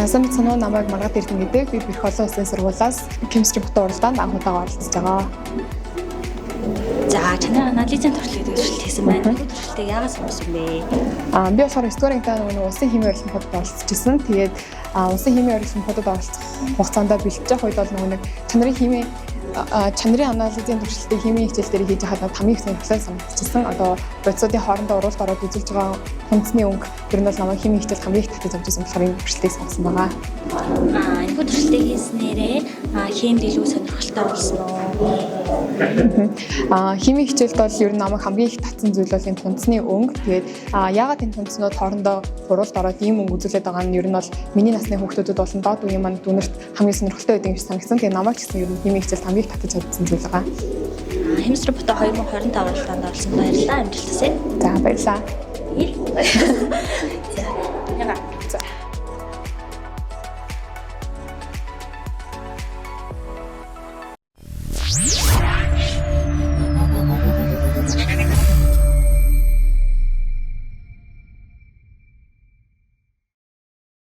Сайн мэдсэн үү, намайг Маргад Эрдэнэ гэдэг. Би Бэрх олон улсын сургуулиас chemistry хотын уралдаанд анхудаага оролцож байгаа. За, чанаа анализын туршлагыг төвшөлт хийсэн байна. Нэг туршилтыг яагаад сонгосон бэ? Би болохоор 9 дугаар ангид нэг улсын химийн урлагийн хотод оролцож исэн. Тэгээд улсын химийн урлагийн хотод оролцох хугацаанд бэлтэж явах үед бол нэг чанарын анализын туршилтыг химийн хичээл дээр хийж байхад хамгийн их сонирхолтой санагдчихсан. Одоо бодисуудын хоорондоо уралд ороод үзүүлж байгаа хүнсний өнгө ер нь бол намайг химийн хичээл хамгийн их татаж авч ирсэн болохоор энэ туршилтыг сонгосон байгаа. Энэ туршилтыг хийснээрээ химд илүү сонирхолтой болсон уу? Химийн хичээлд бол ер нь намайг хамгийн их татсан зүйл бол энэ хүнсний өнгө. Тэгээд яагаад энэ хүнснүүд хоорондоо уралд ороод ийм өнгө үзүүлээд байгаа нь ер нь бол миний насны хүүхдүүдэд болон доод үеийн маань дүүнерт хамгийн сонирхолтой байдаг юм шиг санагдсан. Тэгээд намайг ч гэсэн ер нь химийн хичээлд хамгийн их татаж авсан зүйл байгаа. Chemistry Bot 2025 уралдаанд орсон баярлалаа. Амжилт хүсье. За баярлалаа. За. Яга.